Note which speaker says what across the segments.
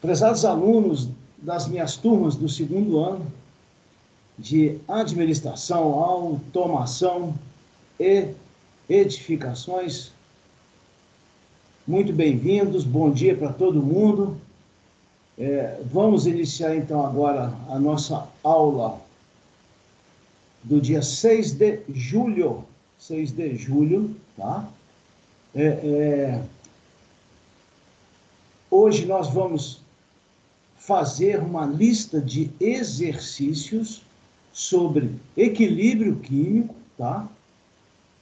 Speaker 1: Prezados alunos das minhas turmas do segundo ano de administração, automação e edificações, muito bem-vindos, bom dia para todo mundo. Vamos iniciar então agora a nossa aula do dia 6 de julho, tá? Hoje nós vamos fazer uma lista de exercícios sobre equilíbrio químico, tá?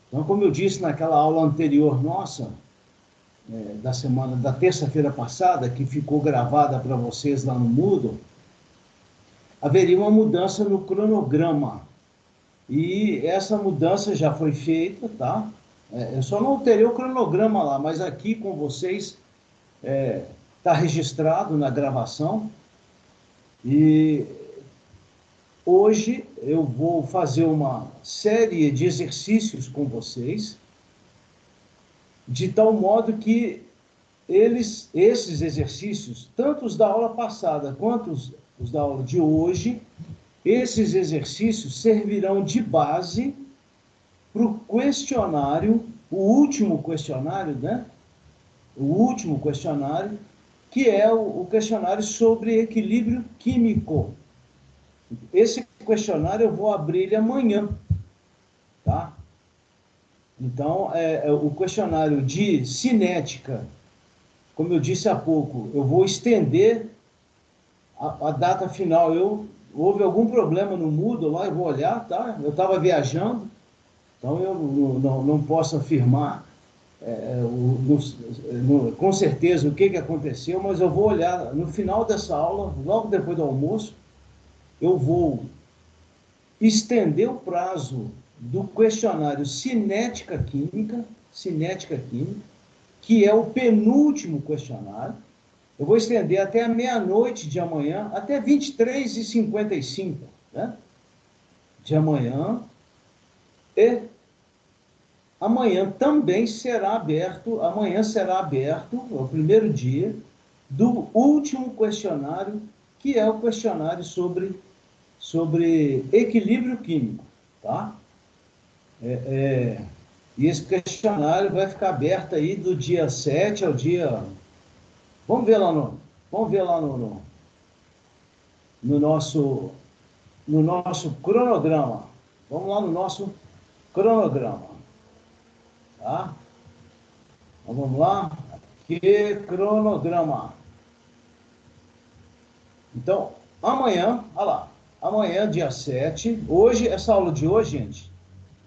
Speaker 1: Então, como eu disse naquela aula anterior nossa, da terça-feira passada, que ficou gravada para vocês lá no Moodle, haveria uma mudança no cronograma. E essa mudança já foi feita, tá? Eu só não alterei o cronograma lá, mas aqui com vocês está registrado na gravação. E hoje eu vou fazer uma série de exercícios com vocês, de tal modo que esses exercícios, tanto os da aula passada quanto os da aula de hoje, esses exercícios servirão de base para o questionário, o último questionário, né? O último questionário, que é o questionário sobre equilíbrio químico. Esse questionário eu vou abrir ele amanhã, tá? Então, o questionário de cinética, como eu disse há pouco, eu vou estender a data final. Houve algum problema no Moodle lá, eu vou olhar, tá? Eu estava viajando, então eu não posso afirmar com certeza o que aconteceu, mas eu vou olhar no final dessa aula, logo depois do almoço, eu vou estender o prazo do questionário cinética química, que é o penúltimo questionário. Eu vou estender até a meia-noite de amanhã, até 23h55, né? De amanhã. E amanhã será aberto, é o primeiro dia, do último questionário, que é o questionário sobre equilíbrio químico, tá? E esse questionário vai ficar aberto aí do dia 7 ao dia... Vamos ver lá no nosso cronograma. Vamos lá no nosso cronograma, tá? Então, vamos lá. Aqui, cronograma. Então, amanhã, olha lá, amanhã, dia 7, hoje, essa aula de hoje, gente,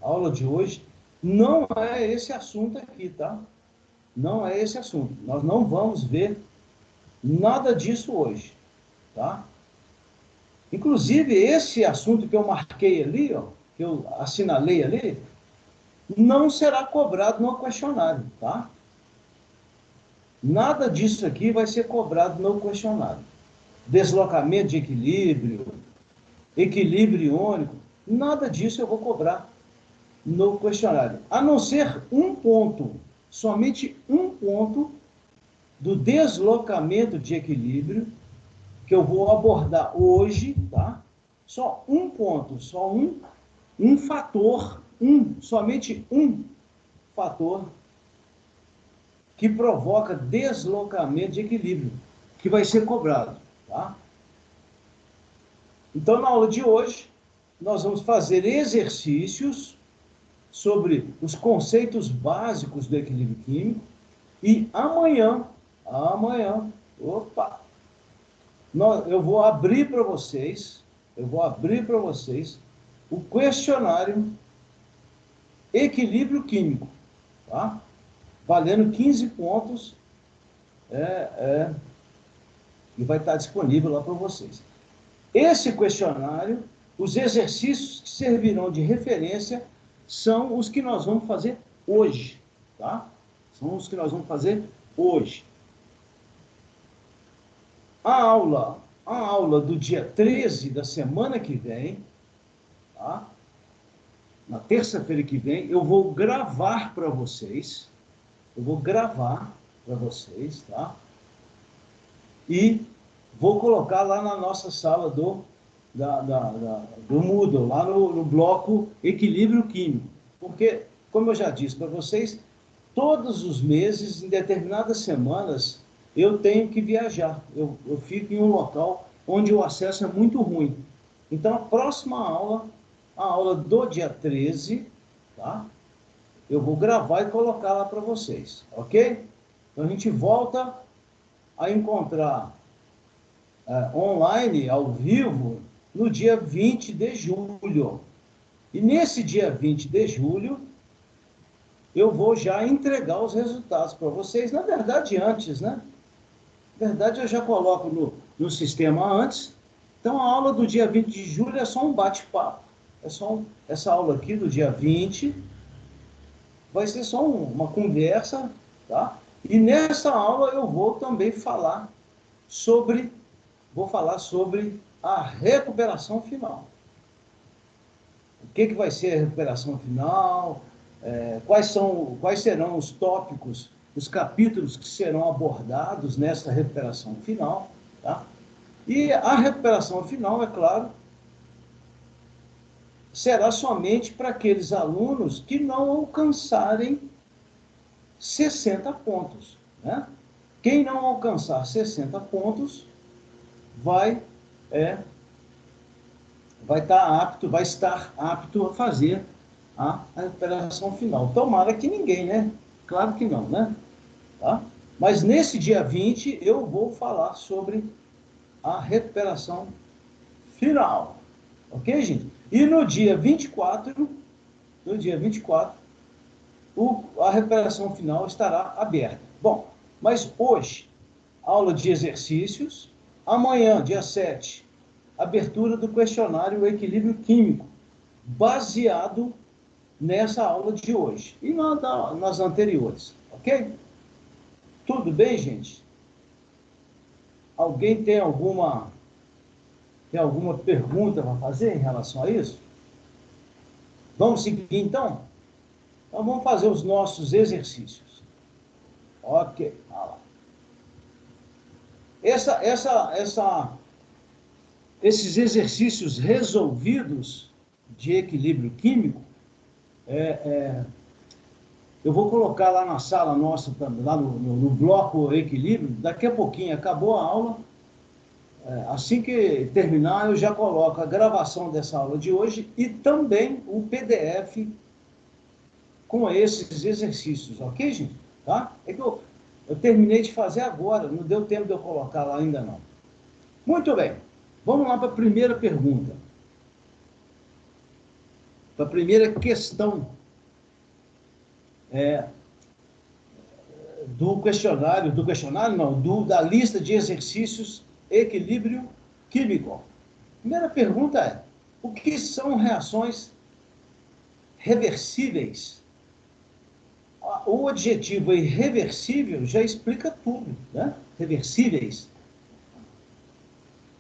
Speaker 1: a aula de hoje não é esse assunto aqui, tá? Não é esse assunto. Nós não vamos ver nada disso hoje, tá? Inclusive, esse assunto que eu marquei ali, ó, que eu assinalei ali, não será cobrado no questionário, tá? Nada disso aqui vai ser cobrado no questionário. Deslocamento de equilíbrio, equilíbrio iônico, nada disso eu vou cobrar no questionário. A não ser um ponto, somente um ponto do deslocamento de equilíbrio, que eu vou abordar hoje, tá? Só um ponto, só um fator, somente um fator que provoca deslocamento de equilíbrio, que vai ser cobrado, tá? Então, na aula de hoje, nós vamos fazer exercícios sobre os conceitos básicos do equilíbrio químico e amanhã, eu vou abrir para vocês, o questionário equilíbrio químico, tá? Valendo 15 pontos, e vai estar disponível lá para vocês. Esse questionário, os exercícios que servirão de referência são os que nós vamos fazer hoje, tá? São os que nós vamos fazer hoje. A aula do dia 13 da semana que vem, tá? Na terça-feira que vem, eu vou gravar para vocês, para vocês, tá? E vou colocar lá na nossa sala do Moodle, lá no bloco Equilíbrio Químico. Porque, como eu já disse para vocês, todos os meses, em determinadas semanas, eu tenho que viajar. Eu fico em um local onde o acesso é muito ruim. Então, a próxima aula, a aula do dia 13, tá? Eu vou gravar e colocar lá para vocês, ok? Então, a gente volta a encontrar online, ao vivo, no dia 20 de julho. E nesse dia 20 de julho, eu vou já entregar os resultados para vocês. Na verdade, antes, né? Na verdade, eu já coloco no sistema antes. Então, a aula do dia 20 de julho é só um bate-papo. Essa aula aqui do dia 20 vai ser só uma conversa, tá? E nessa aula eu vou também falar sobre a recuperação final. O que vai ser a recuperação final? Quais serão os tópicos, os capítulos que serão abordados nessa recuperação final, tá? E a recuperação final, é claro, será somente para aqueles alunos que não alcançarem 60 pontos, né? Quem não alcançar 60 pontos vai estar apto a fazer a recuperação final. Tomara que ninguém, né? Claro que não, né? Tá? Mas nesse dia 20 eu vou falar sobre a recuperação final. Ok, gente? E no dia 24, a recuperação final estará aberta. Bom, mas hoje, aula de exercícios. Amanhã, dia 7, abertura do questionário Equilíbrio Químico, baseado nessa aula de hoje e nas anteriores, ok? Tudo bem, gente? Alguém tem alguma pergunta para fazer em relação a isso? Vamos seguir, então? Então, vamos fazer os nossos exercícios. Ok, olha lá. Esses exercícios resolvidos de equilíbrio químico, eu vou colocar lá na sala nossa, lá no bloco equilíbrio. Daqui a pouquinho acabou a aula. Assim que terminar, eu já coloco a gravação dessa aula de hoje e também o PDF com esses exercícios, ok, gente? Tá? É que eu terminei de fazer agora, não deu tempo de eu colocar lá ainda não. Muito bem, vamos lá para a primeira pergunta. Para a primeira questão da lista de exercícios equilíbrio químico. Primeira pergunta é: o que são reações reversíveis? O adjetivo irreversível já explica tudo, né? Reversíveis.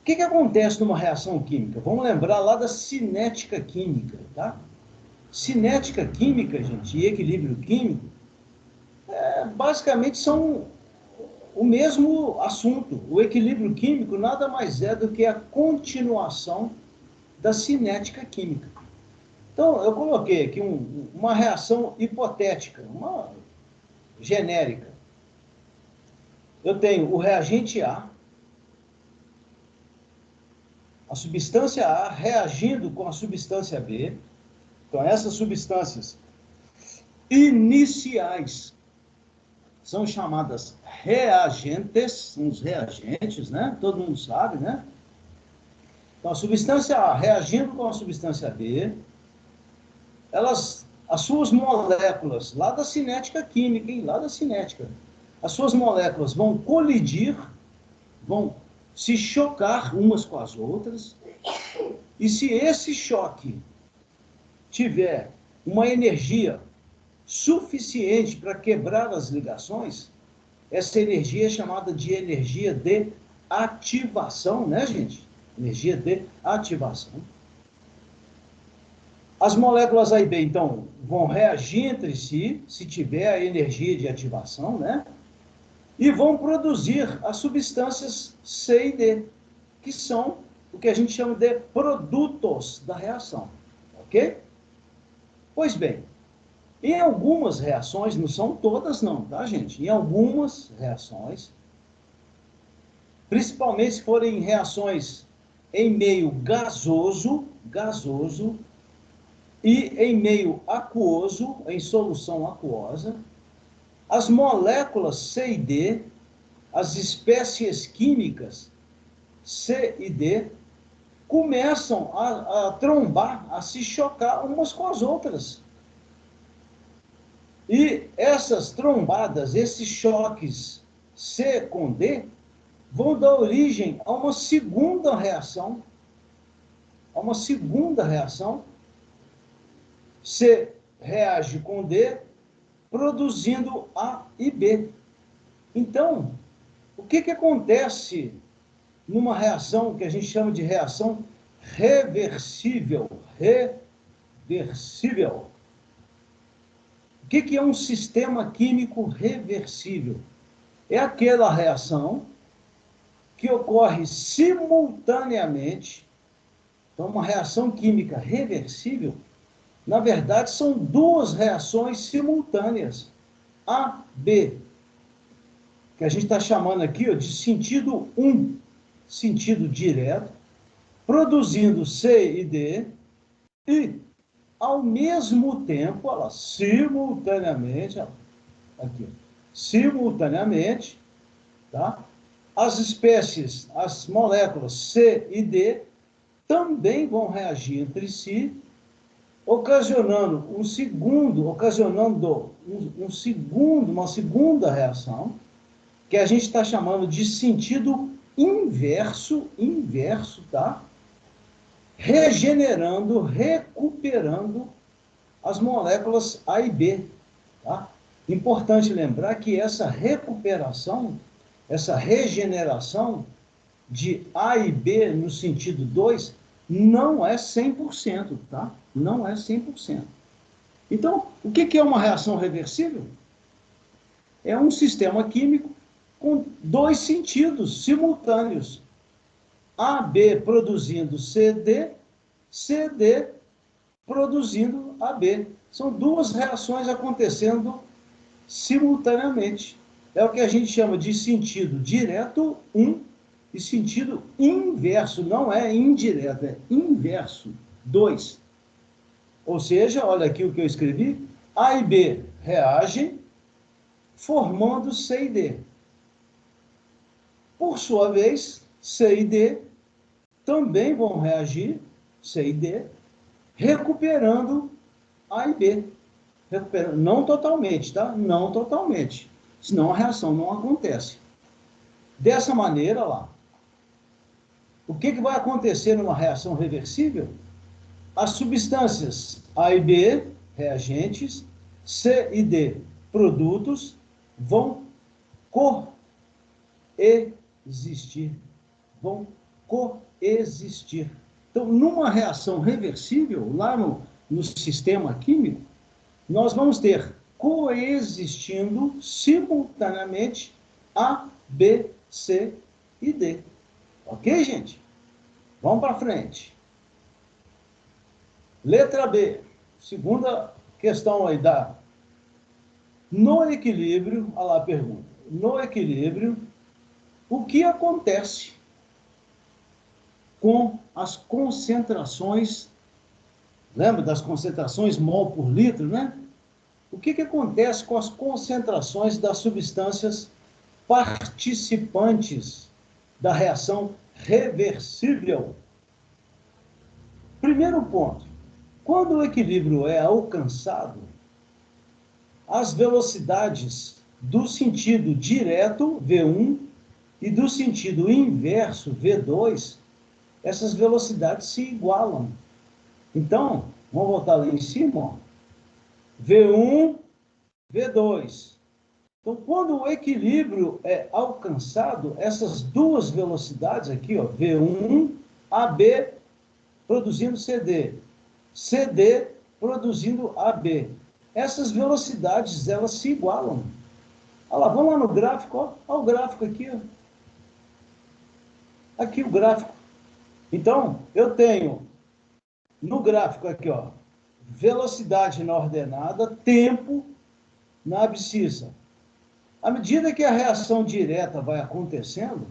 Speaker 1: O que acontece numa reação química? Vamos lembrar lá da cinética química, tá? Cinética química, gente, e equilíbrio químico, basicamente são o mesmo assunto. O equilíbrio químico nada mais é do que a continuação da cinética química. Então, eu coloquei aqui uma reação hipotética, uma genérica. Eu tenho o reagente A, a substância A reagindo com a substância B. Então, essas substâncias iniciais são chamadas reagentes, são os reagentes, né? Todo mundo sabe, né? Então, a substância A reagindo com a substância B, as suas moléculas, lá da cinética química, hein? Lá da cinética, as suas moléculas vão colidir, vão se chocar umas com as outras, e se esse choque tiver uma energia suficiente para quebrar as ligações, essa energia é chamada de energia de ativação, né, gente? Energia de ativação. As moléculas A e B, então, vão reagir entre si, se tiver a energia de ativação, né? e vão produzir as substâncias C e D, que são o que a gente chama de produtos da reação, ok? Pois bem, em algumas reações, não são todas não, tá, gente? Em algumas reações, principalmente se forem reações em meio gasoso e em meio aquoso, em solução aquosa, as moléculas C e D, as espécies químicas C e D, começam a trombar, a se chocar umas com as outras. E essas trombadas, esses choques C com D, vão dar origem a uma segunda reação, C reage com D, produzindo A e B. Então, o que acontece numa reação que a gente chama de reação reversível? Reversível. O que é um sistema químico reversível? É aquela reação que ocorre simultaneamente. Então, uma reação química reversível, na verdade, são duas reações simultâneas. A, B, que a gente está chamando aqui de sentido 1, sentido direto, produzindo C e D, e, ao mesmo tempo, simultaneamente, tá? As espécies, as moléculas C e D, também vão reagir entre si, ocasionando uma segunda reação, que a gente está chamando de sentido inverso, tá? Regenerando, recuperando as moléculas A e B, tá? Importante lembrar que essa recuperação, essa regeneração de A e B no sentido 2 não é 100%, tá? Não é 100%. Então, o que é uma reação reversível? É um sistema químico com dois sentidos simultâneos. AB produzindo CD, CD produzindo AB. São duas reações acontecendo simultaneamente. É o que a gente chama de sentido direto 1 e sentido inverso. Não é indireto, é inverso 2. Ou seja, olha aqui o que eu escrevi. A e B reagem formando C e D. Por sua vez, C e D também vão reagir, C e D, recuperando A e B. Não totalmente, tá? Não totalmente. Senão a reação não acontece. Dessa maneira, lá, o que vai acontecer numa reação reversível? As substâncias A e B, reagentes, C e D, produtos, vão coexistir. Vão coexistir. Então, numa reação reversível, lá no sistema químico, nós vamos ter coexistindo simultaneamente A, B, C e D. Ok, gente? Vamos para frente. Letra B. Segunda questão aí da... No equilíbrio, olha lá a pergunta. No equilíbrio, o que acontece com as concentrações? Lembra das concentrações mol por litro, né? O que acontece com as concentrações das substâncias participantes da reação reversível? Primeiro ponto, quando o equilíbrio é alcançado, as velocidades do sentido direto, V1, e do sentido inverso, V2, essas velocidades se igualam. Então, vamos voltar lá em cima, ó. V1, V2. Então, quando o equilíbrio é alcançado, essas duas velocidades aqui, ó, V1, AB produzindo CD, CD produzindo AB. Essas velocidades, elas se igualam. Olha lá, vamos lá no gráfico, ó. Olha o gráfico aqui, ó. Aqui o gráfico. Então, eu tenho no gráfico aqui, ó, velocidade na ordenada, tempo na abscissa. À medida que a reação direta vai acontecendo,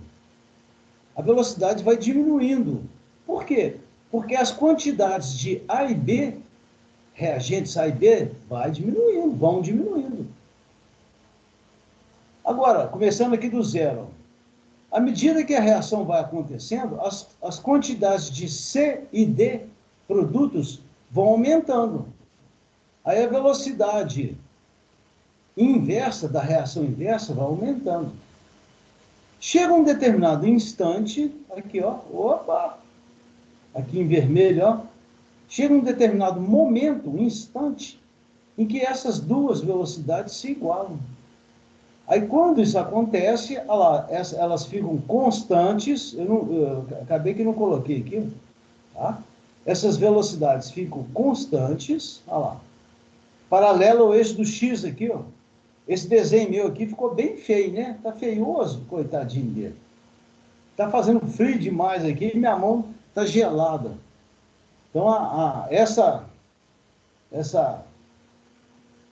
Speaker 1: a velocidade vai diminuindo. Por quê? Porque as quantidades de A e B, reagentes A e B, vão diminuindo. Agora, começando aqui do zero. À medida que a reação vai acontecendo, as quantidades de C e D, produtos, vão aumentando. Aí a velocidade inversa, da reação inversa, vai aumentando. Chega um determinado instante, aqui, ó, opa, aqui em vermelho, ó, chega um determinado momento, um instante, em que essas duas velocidades se igualam. Aí, quando isso acontece, olha lá, elas ficam constantes, eu acabei que não coloquei aqui, tá? Essas velocidades ficam constantes, olha lá, paralelo ao eixo do X aqui, ó. Esse desenho meu aqui ficou bem feio, né? Tá feioso, coitadinho dele. Tá fazendo frio demais aqui e minha mão tá gelada. Então,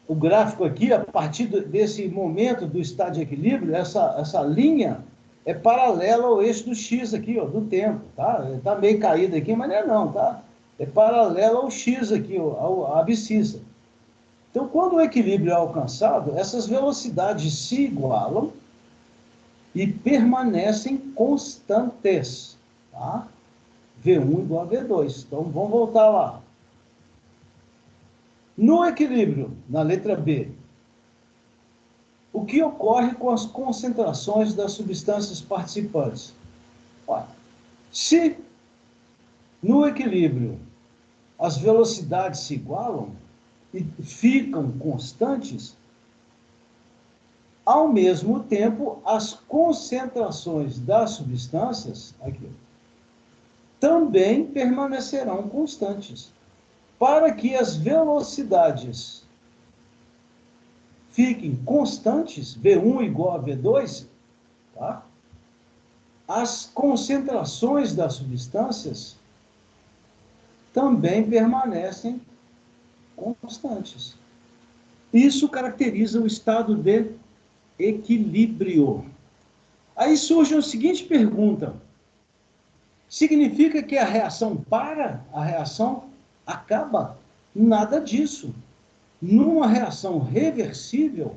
Speaker 1: o gráfico aqui, a partir desse momento do estado de equilíbrio, essa linha é paralela ao eixo do X aqui, ó, do tempo, tá? Tá meio caído aqui, mas não é não, tá? É paralelo ao X aqui, ó, à abscissa. Então, quando o equilíbrio é alcançado, essas velocidades se igualam e permanecem constantes, tá? V1 igual a V2. Então, vamos voltar lá. No equilíbrio, na letra B, o que ocorre com as concentrações das substâncias participantes? Olha, se no equilíbrio as velocidades se igualam e ficam constantes, ao mesmo tempo, as concentrações das substâncias aqui, também permanecerão constantes. Para que as velocidades fiquem constantes, V1 igual a V2, tá? As concentrações das substâncias também permanecem constantes. Isso caracteriza o estado de equilíbrio. Aí surge a seguinte pergunta: significa que a reação para? A reação acaba? Nada disso. Numa reação reversível,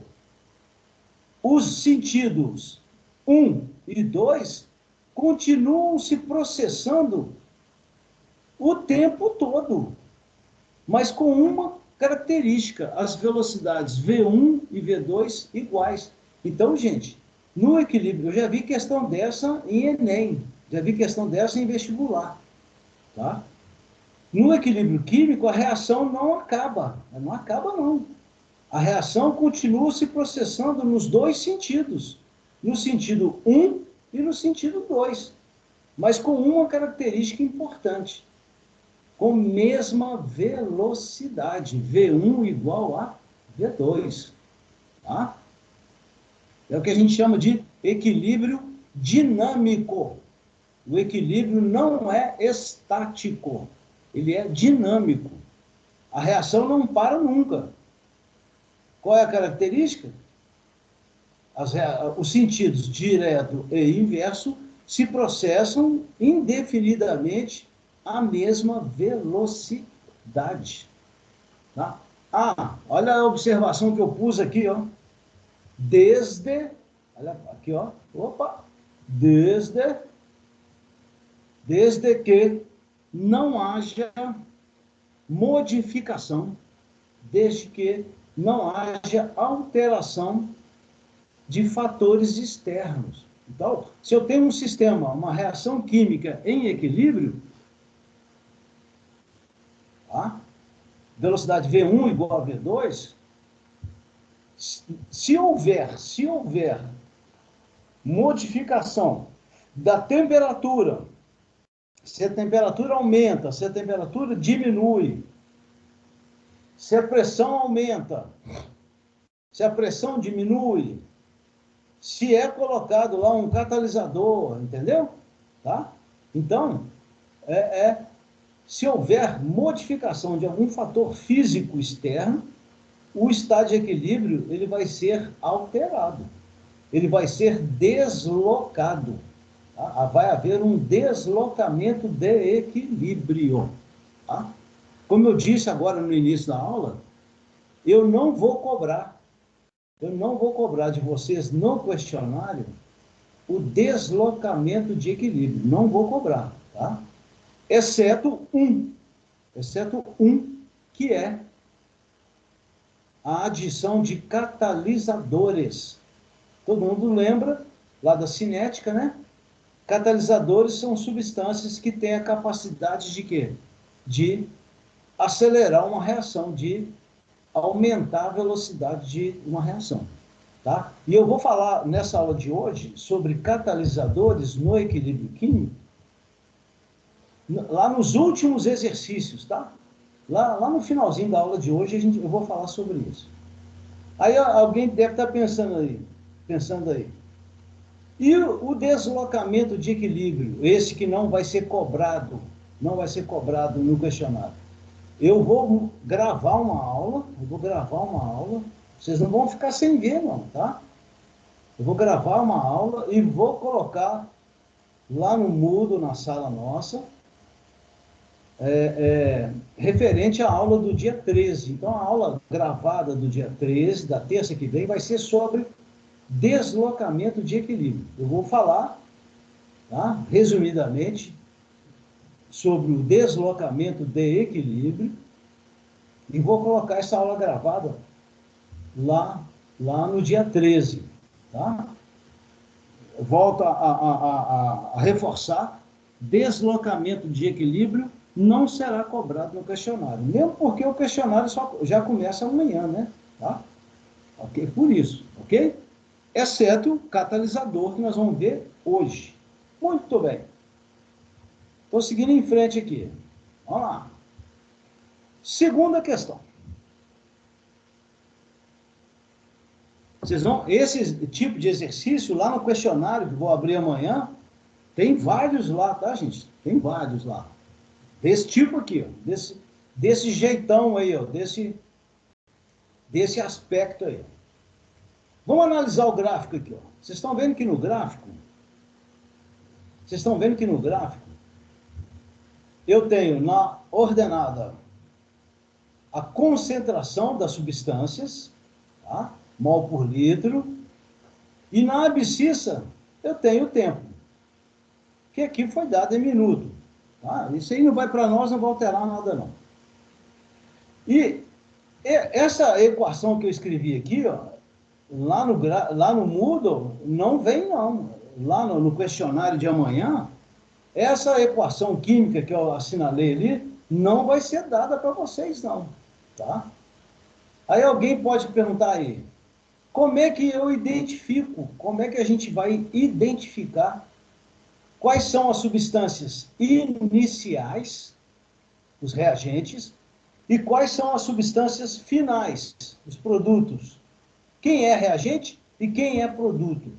Speaker 1: os sentidos 1 e 2 continuam se processando o tempo todo, mas com uma característica: as velocidades V1 e V2 iguais. Então, gente, no equilíbrio, eu já vi questão dessa em Enem, já vi questão dessa em vestibular, tá? No equilíbrio químico, a reação não acaba, não. A reação continua se processando nos dois sentidos, no sentido 1 e no sentido 2, mas com uma característica importante: com mesma velocidade, V1 igual a V2. Tá? É o que a gente chama de equilíbrio dinâmico. O equilíbrio não é estático, ele é dinâmico. A reação não para nunca. Qual é a característica? Os sentidos direto e inverso se processam indefinidamente à mesma velocidade. Tá? Olha a observação que eu pus aqui, ó. Olha aqui, ó. Opa! Desde que não haja modificação, desde que não haja alteração de fatores externos. Então, se eu tenho um sistema, uma reação química em equilíbrio, tá? Velocidade V1 igual a V2, se houver modificação da temperatura, se a temperatura aumenta, se a temperatura diminui, se a pressão aumenta, se a pressão diminui, se é colocado lá um catalisador, entendeu? Tá? Então, se houver modificação de algum fator físico externo, o estado de equilíbrio ele vai ser alterado, ele vai ser deslocado. Tá? Vai haver um deslocamento de equilíbrio. Tá? Como eu disse agora no início da aula, eu não vou cobrar de vocês no questionário o deslocamento de equilíbrio. Não vou cobrar, tá? Exceto um, que é a adição de catalisadores. Todo mundo lembra lá da cinética, né? Catalisadores são substâncias que têm a capacidade de quê? De acelerar uma reação, de aumentar a velocidade de uma reação. Tá? E eu vou falar nessa aula de hoje sobre catalisadores no equilíbrio químico, lá nos últimos exercícios, tá? Lá no finalzinho da aula de hoje eu vou falar sobre isso. Aí alguém deve estar pensando aí. E o deslocamento de equilíbrio, esse que não vai ser cobrado no questionário. Eu vou gravar uma aula, vocês não vão ficar sem ver, não, tá? Eu vou gravar uma aula e vou colocar lá no Moodle, na sala nossa, referente à aula do dia 13. Então, a aula gravada do dia 13, da terça que vem, vai ser sobre deslocamento de equilíbrio. Eu vou falar, tá, resumidamente, sobre o deslocamento de equilíbrio e vou colocar essa aula gravada lá no dia 13. Tá? Volto a reforçar, deslocamento de equilíbrio não será cobrado no questionário, mesmo porque o questionário já começa amanhã, né? Tá? Ok? Por isso, ok? Exceto o catalisador que nós vamos ver hoje. Muito bem. Estou seguindo em frente aqui. Vamos lá. Segunda questão. Esse tipo de exercício, lá no questionário que vou abrir amanhã, tem vários lá, tá, gente? Tem vários lá. Desse tipo aqui, ó. Desse jeitão aí, ó. Desse aspecto aí. Vamos analisar o gráfico aqui, ó. Vocês estão vendo que no gráfico, eu tenho na ordenada a concentração das substâncias, tá? Mol por litro, e na abscissa eu tenho o tempo, que aqui foi dado em minuto. Tá? Isso aí não vai para nós, não vai alterar nada não. E essa equação que eu escrevi aqui, ó, lá no Moodle, não vem não. Lá no questionário de amanhã, essa equação química que eu assinalei ali, não vai ser dada para vocês não. Tá? Aí alguém pode perguntar aí, como é que eu identifico, como é que a gente vai identificar quais são as substâncias iniciais, os reagentes, e quais são as substâncias finais, os produtos? Quem é reagente e quem é produto?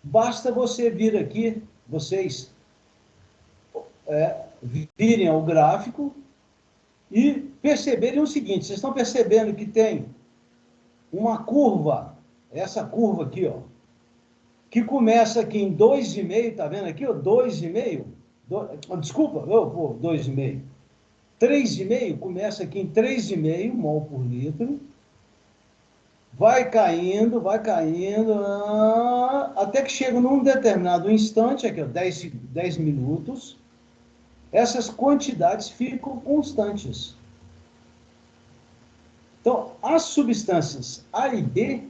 Speaker 1: Basta você vir aqui, vocês virem ao gráfico e perceberem o seguinte, vocês estão percebendo que tem uma curva, essa curva aqui, ó, que começa aqui em 2,5, tá vendo aqui, ó, 2,5, desculpa, 2,5, 3,5, começa aqui em 3,5 mol por litro, vai caindo, até que chega num determinado instante, aqui, ó, 10 minutos, essas quantidades ficam constantes. Então, as substâncias A e B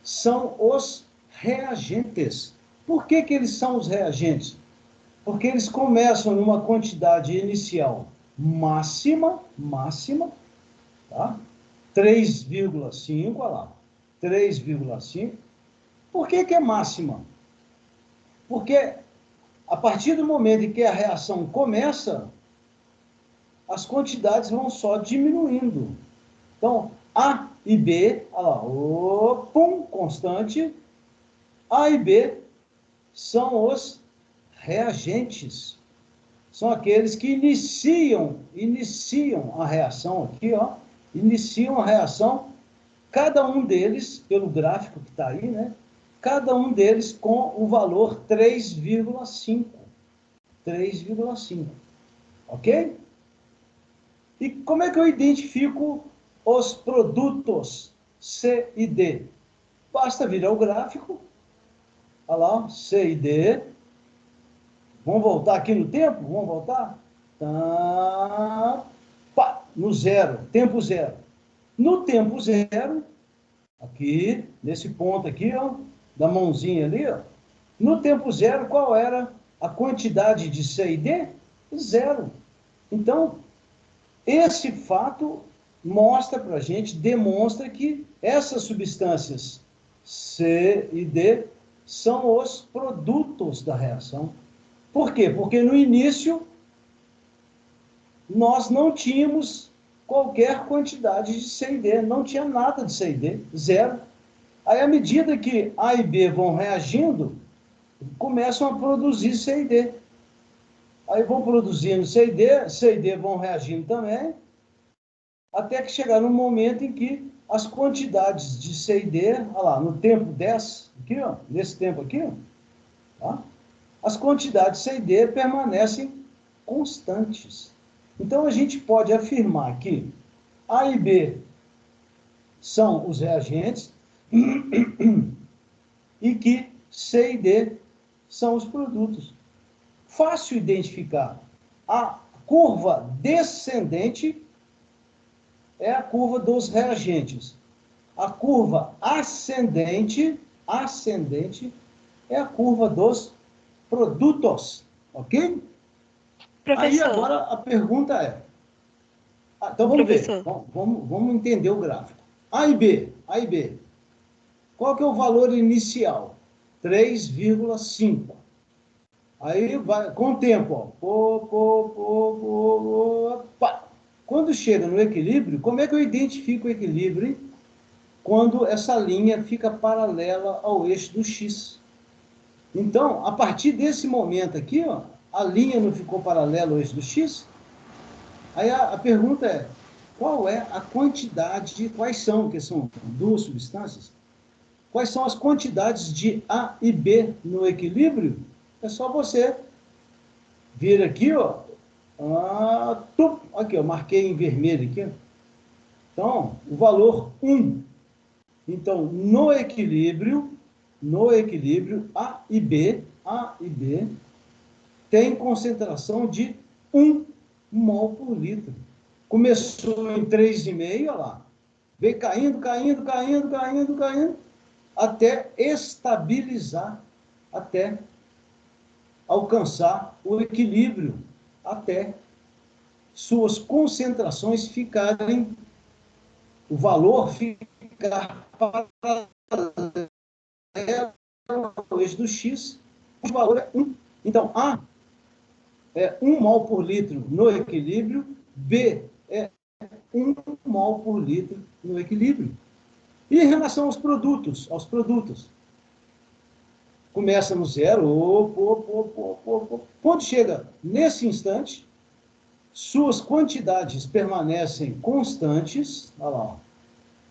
Speaker 1: são os reagentes. Por que eles são os reagentes? Porque eles começam numa quantidade inicial máxima, tá? 3,5, olha lá, 3,5. Por que é máxima? Porque a partir do momento em que a reação começa, as quantidades vão só diminuindo. Então, A e B, olha lá, constante, A e B são os reagentes. São aqueles que iniciam a reação aqui, ó. Iniciam a reação, cada um deles, pelo gráfico que está aí, né? Cada um deles com o valor 3,5. 3,5. Ok? E como é que eu identifico os produtos C e D? Basta virar o gráfico. Olha lá, C e D. Vamos voltar aqui no tempo? Vamos voltar? Tá. Pá, no zero, tempo zero. No tempo zero, aqui, nesse ponto aqui, ó, da mãozinha ali, ó. No tempo zero, qual era a quantidade de C e D? Zero. Então, esse fato mostra para a gente, demonstra que essas substâncias C e D são os produtos da reação. Por quê? Porque no início nós não tínhamos qualquer quantidade de C e D, não tinha nada de C e D, zero. Aí, à medida que A e B vão reagindo, começam a produzir C e D. Aí vão produzindo C e D vão reagindo também, até que chegar no momento em que as quantidades de C e D, olha lá, no tempo 10, aqui, ó, nesse tempo aqui, ó, tá? As quantidades C e D permanecem constantes. Então, a gente pode afirmar que A e B são os reagentes e que C e D são os produtos. Fácil identificar. A curva descendente é a curva dos reagentes. A curva ascendente é a curva dos produtos, ok? Aí
Speaker 2: Professor,
Speaker 1: agora a pergunta é, então vamos ver,
Speaker 2: professor,
Speaker 1: vamos entender o gráfico. A e B, qual que é o valor inicial? 3,5. Aí vai, com o tempo, ó, pá. Quando chega no equilíbrio, como é que eu identifico o equilíbrio, hein? Quando essa linha fica paralela ao eixo do X. Então, a partir desse momento aqui, ó, a linha não ficou paralela ao eixo do X? Aí a pergunta é, qual é a quantidade, quais são, que são duas substâncias, quais são as quantidades de A e B no equilíbrio? É só você vir aqui, ó, aqui, ó, marquei em vermelho aqui. Então, o valor 1. Então, no equilíbrio, A e B tem concentração de 1 mol por litro. Começou em 3,5, olha lá. Veio caindo, até estabilizar, até alcançar o equilíbrio, até suas concentrações ficarem, o valor ficar paralelo ao eixo do X, o valor é 1. Então, A é 1 mol por litro no equilíbrio, B é 1 mol por litro no equilíbrio. E em relação aos produtos, começa no zero, quando chega nesse instante, suas quantidades permanecem constantes, olha lá,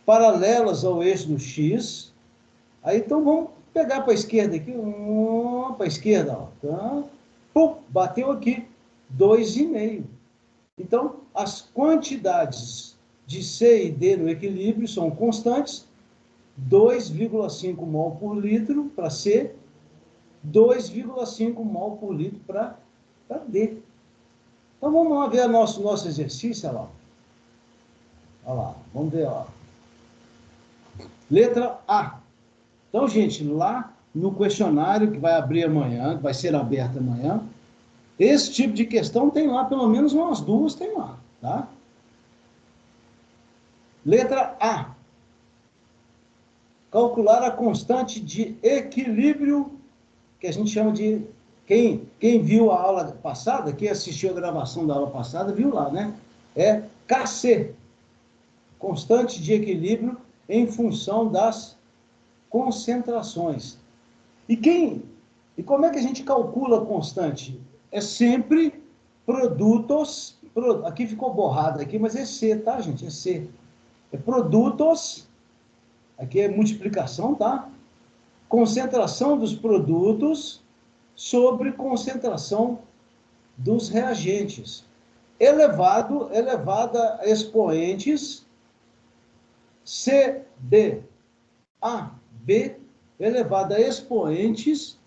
Speaker 1: paralelas ao eixo do X. Aí, então, vamos pegar para a esquerda aqui, para a esquerda, ó, tá? Pum, bateu aqui, 2,5. Então, as quantidades de C e D no equilíbrio são constantes, 2,5 mol por litro para C, 2,5 mol por litro para D. Então, vamos lá ver nosso exercício, olha lá. Olha lá, vamos ver, ó. Letra A. Então, gente, lá no questionário que vai abrir amanhã, que vai ser aberto amanhã, esse tipo de questão tem lá, pelo menos umas duas tem lá, tá? Letra A. Calcular a constante de equilíbrio, que a gente chama de... Quem viu a aula passada, quem assistiu a gravação da aula passada, viu lá, né? É Kc. Constante de equilíbrio em função das concentrações. E como é que a gente calcula a constante? É sempre produtos, aqui ficou borrado aqui, mas é C, tá, gente? É C. É produtos, aqui é multiplicação, tá? Concentração dos produtos sobre concentração dos reagentes. Elevada a expoentes C, D, A, B, elevada a expoentes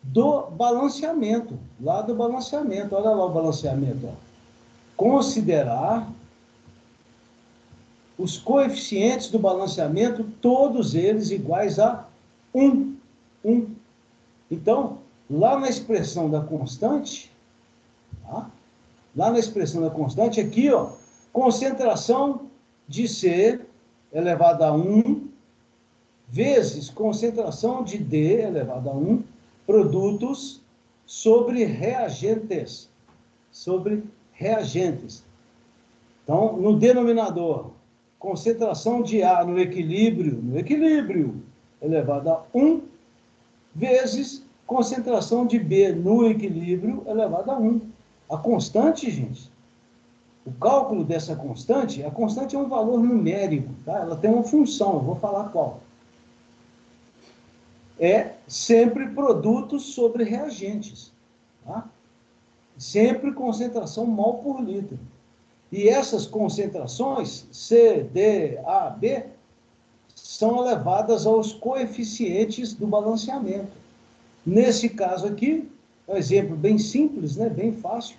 Speaker 1: do balanceamento, lá do balanceamento, olha lá o balanceamento, ó. Considerar os coeficientes do balanceamento, todos eles iguais a 1. Então, lá na expressão da constante, tá? Lá na expressão da constante, aqui, ó, concentração de C elevada a 1, vezes concentração de D elevada a 1, produtos sobre reagentes. Sobre reagentes. Então, no denominador, concentração de A no equilíbrio, elevado a 1, vezes concentração de B no equilíbrio, elevado a 1. A constante, gente, o cálculo dessa constante, a constante é um valor numérico, tá? Ela tem uma função, eu vou falar qual. É sempre produtos sobre reagentes, tá? Sempre concentração mol por litro. E essas concentrações, C, D, A, B, são elevadas aos coeficientes do balanceamento. Nesse caso aqui, um exemplo bem simples, né, bem fácil,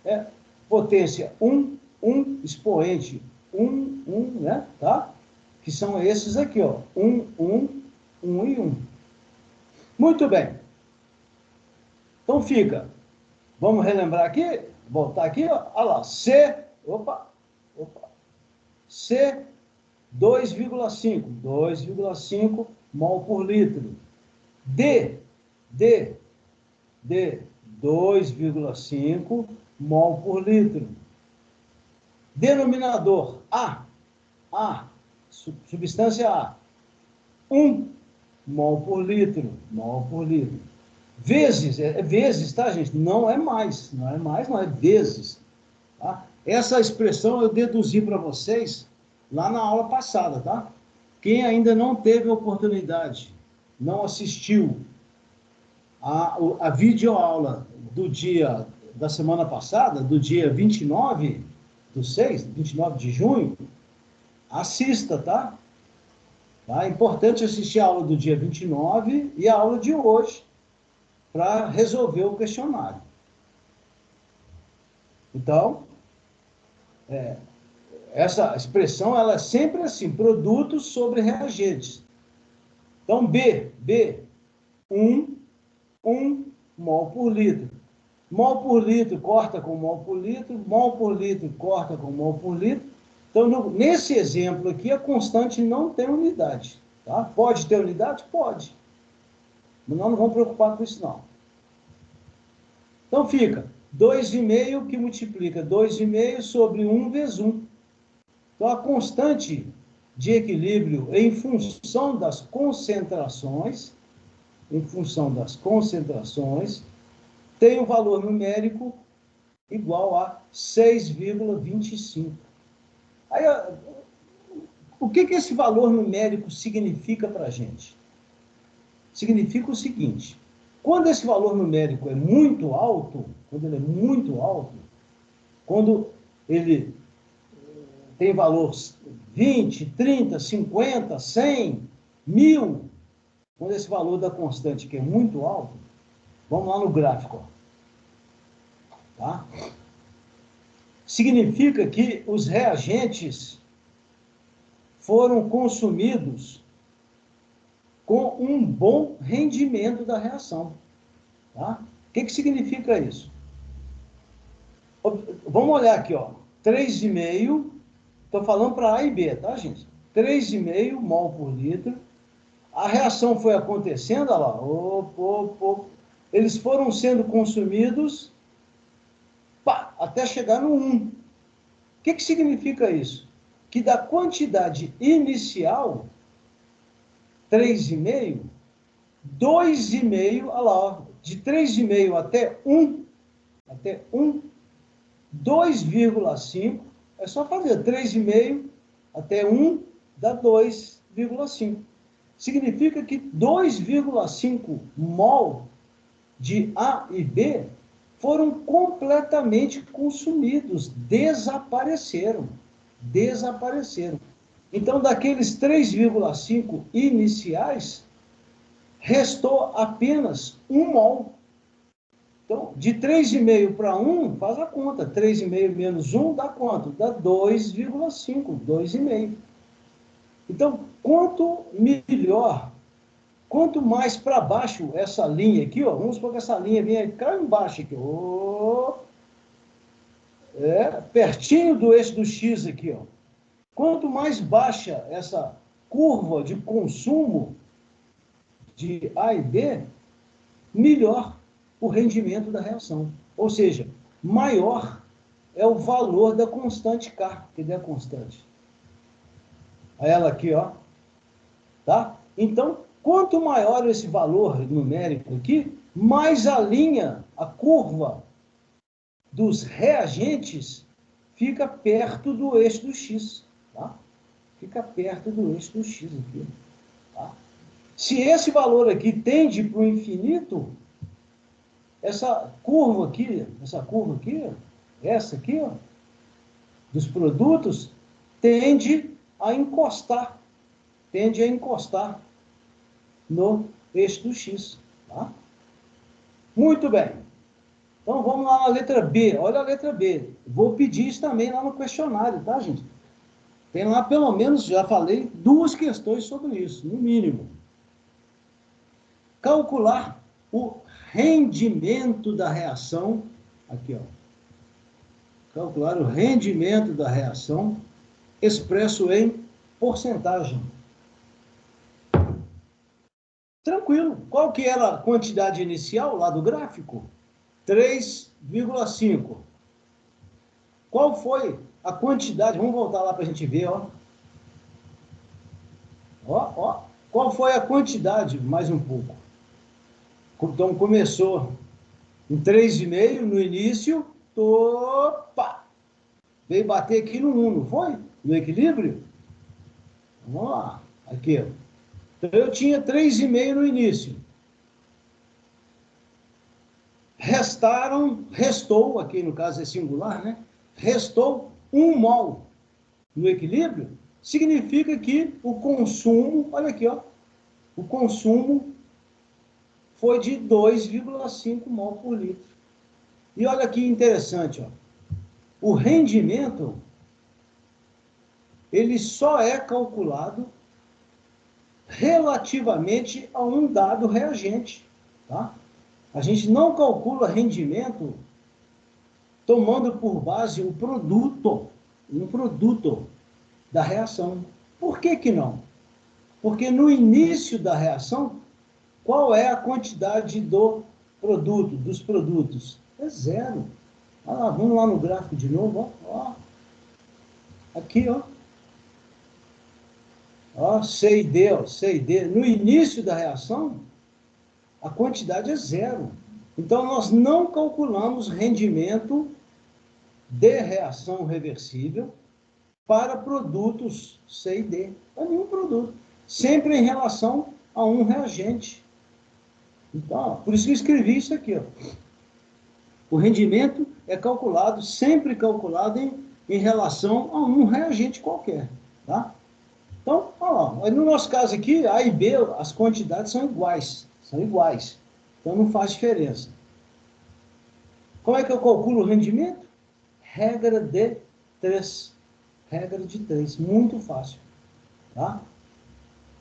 Speaker 1: é potência 1, expoente 1, né, tá? Que são esses aqui, ó, 1 e 1. Muito bem. Então fica, vamos relembrar aqui, voltar aqui, ó, olha lá, C, C, 2,5 mol por litro. D, 2,5 mol por litro. Denominador, A, substância A, 1 mol por litro. Vezes, vezes, tá, gente? Não é mais, não é vezes. Tá? Essa expressão eu deduzi para vocês lá na aula passada, tá? Quem ainda não teve a oportunidade, não assistiu a videoaula da semana passada, do dia 29 de junho, assista, tá? É importante assistir a aula do dia 29 e a aula de hoje para resolver o questionário. Então, essa expressão, ela é sempre assim, produtos sobre reagentes. Então, B, 1 mol por litro. Mol por litro corta com mol por litro corta com mol por litro. Então, nesse exemplo aqui, a constante não tem unidade. Tá? Pode ter unidade? Pode. Mas nós não vamos preocupar com isso, não. Então, fica 2,5 que multiplica 2,5 sobre 1 vezes 1. Então, a constante de equilíbrio em função das concentrações, tem um valor numérico igual a 6,25. Aí, o que esse valor numérico significa para a gente? Significa o seguinte: quando esse valor numérico é muito alto, quando ele tem valor 20, 30, 50, 100, 1000, quando esse valor da constante que é muito alto, vamos lá no gráfico, ó, tá? Significa que os reagentes foram consumidos com um bom rendimento da reação, tá? O que significa isso? Vamos olhar aqui, ó, 3,5, estou falando para A e B, tá, gente? 3,5 mol por litro. A reação foi acontecendo, olha lá, eles foram sendo consumidos, até chegar no 1. O que significa isso? Que da quantidade inicial, 3,5, 2,5, olha lá, ó, de 3,5 até 1, 2,5, é só fazer 3,5 até 1 dá 2,5. Significa que 2,5 mol de A e B foram completamente consumidos, desapareceram. Então, daqueles 3,5 iniciais, restou apenas 1 mol. Então, de 3,5 para 1, faz a conta. 3,5 menos 1 dá quanto? Dá 2,5, 2,5. Então, quanto melhor, quanto mais para baixo essa linha aqui, ó, vamos supor que essa linha venha cá embaixo aqui, pertinho do eixo do X aqui, ó. Quanto mais baixa essa curva de consumo de A e B, melhor o rendimento da reação. Ou seja, maior é o valor da constante K, que é a constante. Ela aqui, ó. Tá? Então, quanto maior esse valor numérico aqui, mais a linha, a curva dos reagentes fica perto do eixo do X. Tá? Fica perto do eixo do X aqui. Tá? Se esse valor aqui tende para o infinito, essa curva aqui, essa aqui, ó, dos produtos, tende a encostar no eixo do X. Tá? Muito bem. Então, vamos lá na letra B. Olha a letra B. Vou pedir isso também lá no questionário, tá, gente? Tem lá, pelo menos, já falei, 2 questões sobre isso, no mínimo. Calcular o rendimento da reação. Aqui, ó. Calcular o rendimento da reação expresso em porcentagem. Tranquilo. Qual que era a quantidade inicial lá do gráfico? 3,5. Qual foi a quantidade? Vamos voltar lá para a gente ver, ó. Ó. Qual foi a quantidade? Mais um pouco. Então, começou em 3,5 no início. Opa! Veio bater aqui no 1, não foi? No equilíbrio? Vamos lá. Aqui, ó. Então, eu tinha 3,5 no início. Restou, aqui no caso é singular, né? Restou 1 mol no equilíbrio, significa que o consumo, olha aqui, ó, o consumo foi de 2,5 mol por litro. E olha que interessante, ó, o rendimento, ele só é calculado relativamente a um dado reagente, tá? A gente não calcula rendimento tomando por base um produto da reação. Por que que não? Porque no início da reação, qual é a quantidade do produto, dos produtos? É 0. Ah, vamos lá no gráfico de novo, ó. Aqui, ó. Ó, C e D, ó, C e D. No início da reação, a quantidade é 0. Então, nós não calculamos rendimento de reação reversível para produtos C e D. Para nenhum produto. Sempre em relação a um reagente. Então, por isso que eu escrevi isso aqui, ó. O rendimento é calculado, sempre calculado em relação a um reagente qualquer, tá? Então, olha lá, no nosso caso aqui, A e B, as quantidades são iguais, então não faz diferença. Como é que eu calculo o rendimento? Regra de 3, muito fácil, tá?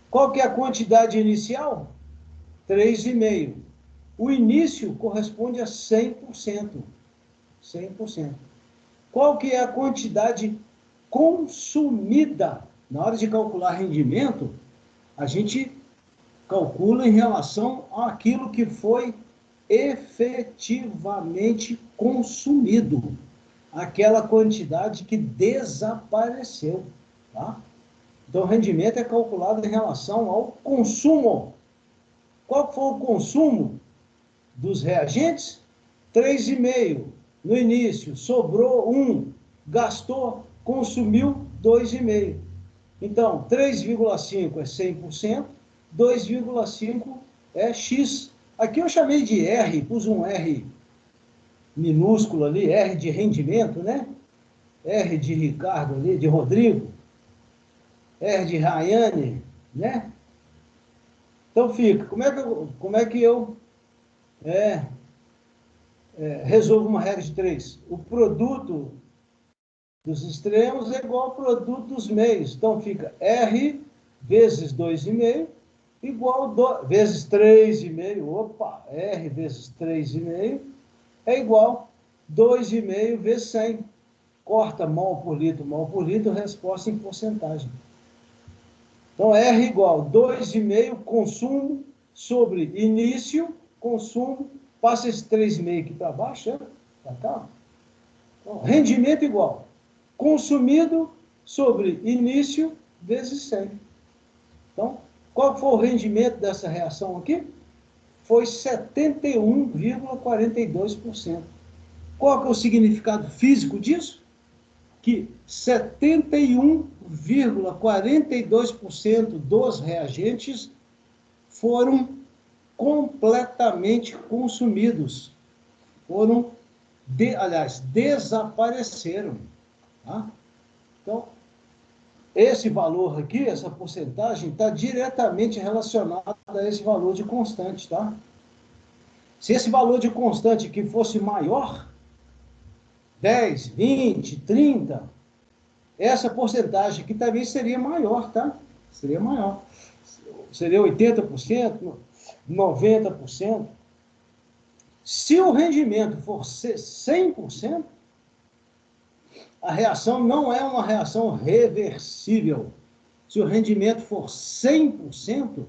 Speaker 1: Qual que é a quantidade inicial? 3,5. O início corresponde a 100%. 100%. Qual que é a quantidade consumida? Na hora de calcular rendimento, a gente calcula em relação àquilo que foi efetivamente consumido. Aquela quantidade que desapareceu. Tá? Então, o rendimento é calculado em relação ao consumo. Qual foi o consumo dos reagentes? 3,5 no início, sobrou 1, gastou, consumiu 2,5. Então, 3,5 é 100%, 2,5 é X. Aqui eu chamei de R, pus um R minúsculo ali, R de rendimento, né? R de Ricardo ali, de Rodrigo, R de Rayane, né? Então fica, como é que eu resolvo uma regra de 3? O produto dos extremos é igual ao produto dos meios. Então fica R vezes 2,5 igual a vezes 3,5. Opa, R vezes 3,5 é igual a 2,5 vezes 100. Corta mol por litro, resposta em porcentagem. Então, R igual a 2,5 consumo sobre início, consumo, passa esse 3,5 aqui para baixo, para cá. Então, rendimento igual consumido sobre início vezes 100. Então, qual foi o rendimento dessa reação aqui? Foi 71,42%. Qual que é o significado físico disso? Que 71,42% dos reagentes foram completamente consumidos. Desapareceram. Tá? Então, esse valor aqui, essa porcentagem, está diretamente relacionada a esse valor de constante, tá? Se esse valor de constante aqui fosse maior, 10, 20, 30, essa porcentagem aqui também seria maior, tá? Seria maior. Seria 80%, 90%. Se o rendimento for 100%, a reação não é uma reação reversível. Se o rendimento for 100%,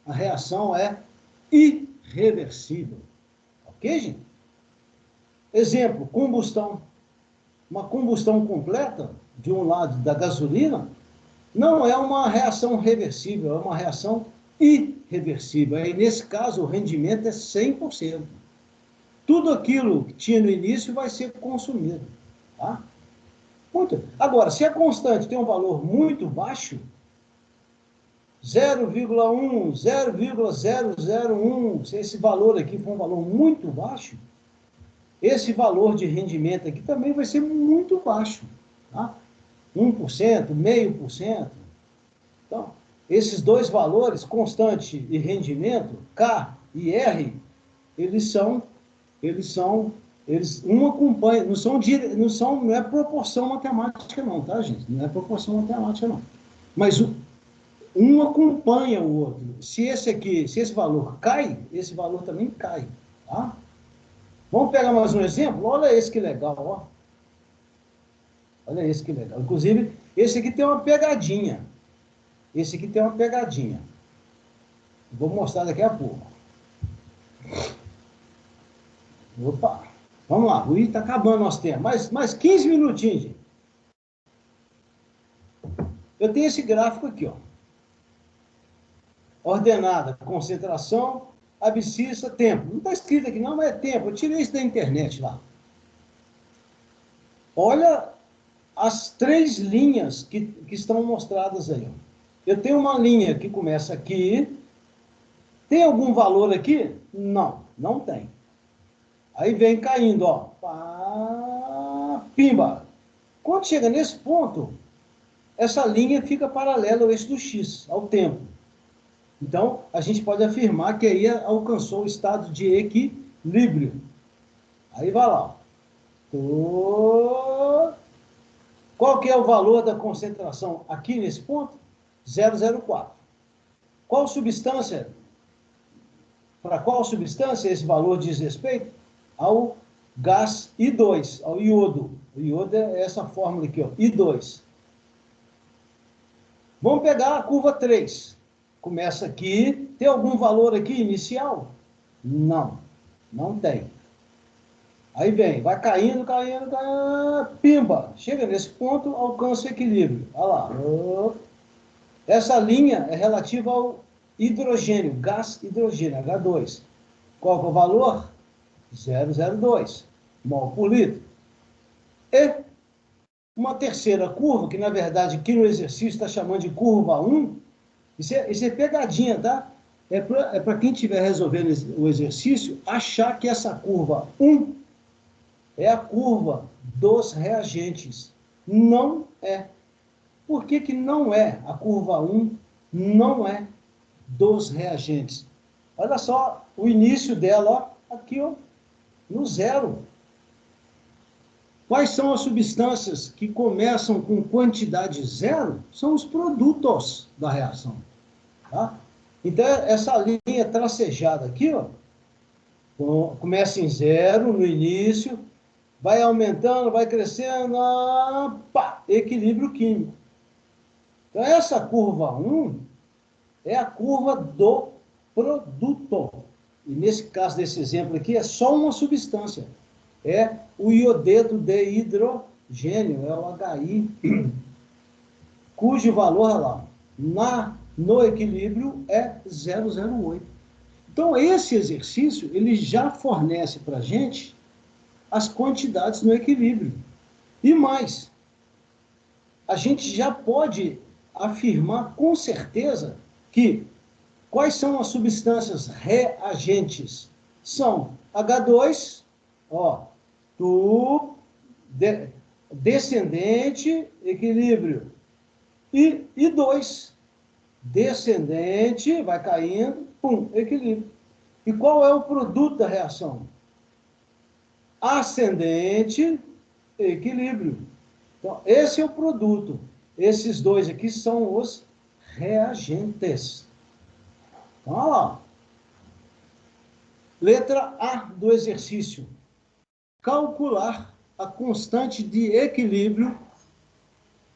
Speaker 1: a reação é irreversível. Ok, gente? Exemplo, combustão. Uma combustão completa, de um lado da gasolina, não é uma reação reversível, é uma reação irreversível. Aí, nesse caso, o rendimento é 100%. Tudo aquilo que tinha no início vai ser consumido. Tá? Muito. Agora, se a constante tem um valor muito baixo, 0,1, 0,001, se esse valor aqui for um valor muito baixo, esse valor de rendimento aqui também vai ser muito baixo. Tá? 1%, 0,5%. Então, esses dois valores, constante e rendimento, K e R, um acompanha, não é proporção matemática não, tá, gente? Não é proporção matemática não. Mas um acompanha o outro. Se esse valor cai, esse valor também cai, tá? Vamos pegar mais um exemplo? Olha esse que legal, ó. Olha esse que legal. Inclusive, esse aqui tem uma pegadinha. Vou mostrar daqui a pouco. Opa! Vamos lá. Está acabando nosso tempo. Mais 15 minutinhos, gente. Eu tenho esse gráfico aqui, ó. Ordenada, concentração, abscissa, tempo. Não está escrito aqui não, mas é tempo. Eu tirei isso da internet lá. Olha as 3 linhas que estão mostradas aí. Ó. Eu tenho uma linha que começa aqui. Tem algum valor aqui? Não, não tem. Aí vem caindo, ó. Pá, pimba. Quando chega nesse ponto, essa linha fica paralela ao eixo do X, ao tempo. Então, a gente pode afirmar que aí alcançou o estado de equilíbrio. Aí vai lá. Qual que é o valor da concentração aqui nesse ponto? 0,04. Qual substância? Para qual substância esse valor diz respeito? Ao gás I2, ao iodo. O iodo é essa fórmula aqui, ó, I2. Vamos pegar a curva 3. Começa aqui. Tem algum valor aqui inicial? Não, não tem. Aí vem, vai caindo, pimba. Chega nesse ponto, alcança o equilíbrio. Olha lá. Essa linha é relativa ao hidrogênio, gás hidrogênio, H2. Qual que é o valor? 0,02 mol por litro. E uma terceira curva, que na verdade aqui no exercício está chamando de curva 1, isso é pegadinha, tá? É para quem estiver resolvendo o exercício, achar que essa curva 1 é a curva dos reagentes. Não é. Por que que não é? A curva 1 não é dos reagentes. Olha só o início dela, ó, aqui, ó, no zero. Quais são as substâncias que começam com quantidade zero? São os produtos da reação. Tá? Então, essa linha tracejada aqui, ó, começa em zero no início, vai aumentando, vai crescendo, pá, equilíbrio químico. Então, essa curva 1 é a curva do produto. E nesse caso desse exemplo aqui, é só uma substância. É o iodeto de hidrogênio, é o HI, cujo valor lá, no equilíbrio, é 0,08. Então, esse exercício, ele já fornece para a gente as quantidades no equilíbrio. E mais, a gente já pode afirmar com certeza que quais são as substâncias reagentes? São H2, ó, descendente, equilíbrio. E 2, descendente, vai caindo, pum, equilíbrio. E qual é o produto da reação? Ascendente, equilíbrio. Então, esse é o produto. Esses dois aqui são os reagentes. Então, olha lá. Letra A do exercício. Calcular a constante de equilíbrio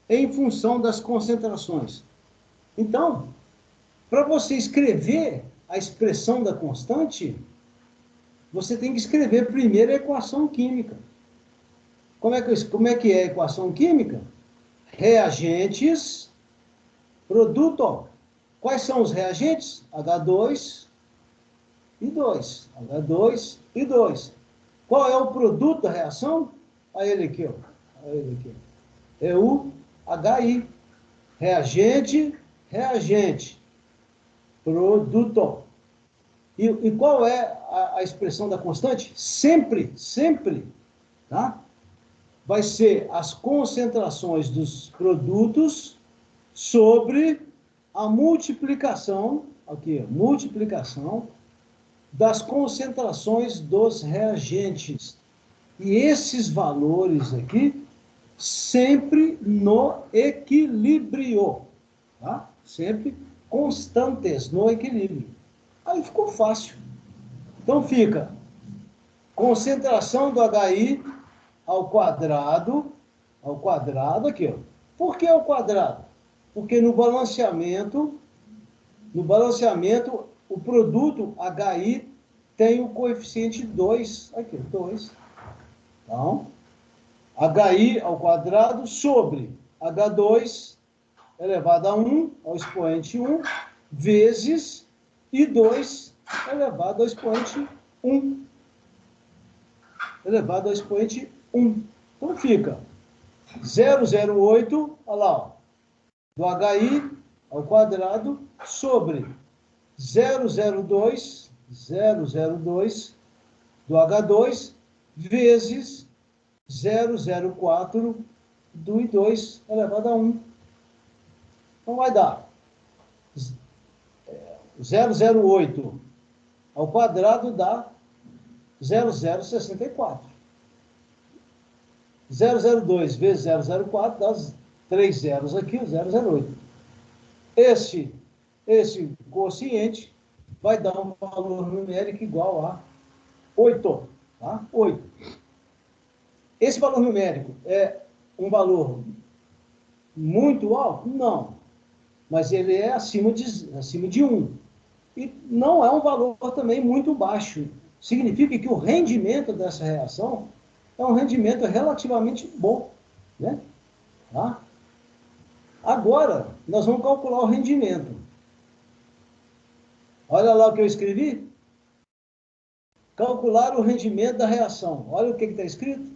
Speaker 1: em função das concentrações. Então, para você escrever a expressão da constante, você tem que escrever primeiro a equação química. Como é que é a equação química? Reagentes, produto. Quais são os reagentes? H2 e 2. H2 e 2. Qual é o produto da reação? Olha ele aqui, ó. Olha ele aqui. É o HI. Reagente, reagente. Produto. E qual é a expressão da constante? Sempre, sempre, tá? Vai ser as concentrações dos produtos sobre a multiplicação, aqui, multiplicação das concentrações dos reagentes. E esses valores aqui, sempre no equilíbrio, tá? Sempre constantes no equilíbrio. Aí ficou fácil. Então fica concentração do HI ao quadrado aqui, ó. Por que ao quadrado? Porque no balanceamento, o produto HI tem o coeficiente 2, aqui, 2. Então, HI ao quadrado sobre H2 elevado a 1, ao expoente 1, vezes I2 elevado ao expoente 1. Elevado ao expoente 1. Então fica 0,08, olha lá, ó, do HI ao quadrado sobre 0,02 do H2 vezes 0,04 do I2 elevado a 1. Então vai dar 0,08 ao quadrado dá 0,064. 0,02 vezes 0,04 dá 3 zeros aqui, o 0,08. Esse quociente vai dar um valor numérico igual a 8. Tá? 8. Esse valor numérico é um valor muito alto? Não. Mas ele é acima de 1. E não é um valor também muito baixo. Significa que o rendimento dessa reação é um rendimento relativamente bom, né? Tá? Agora, nós vamos calcular o rendimento. Olha lá o que eu escrevi. Calcular o rendimento da reação. Olha o que está escrito.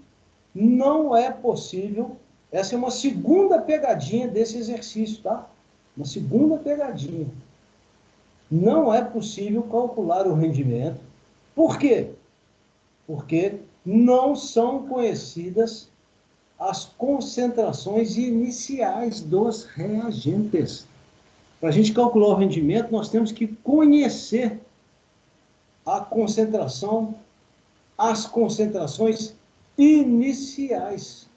Speaker 1: Não é possível. Essa é uma segunda pegadinha desse exercício, tá? Uma segunda pegadinha. Não é possível calcular o rendimento. Por quê? Porque não são conhecidas as concentrações iniciais dos reagentes. Para a gente calcular o rendimento, nós temos que conhecer a concentração, as concentrações iniciais.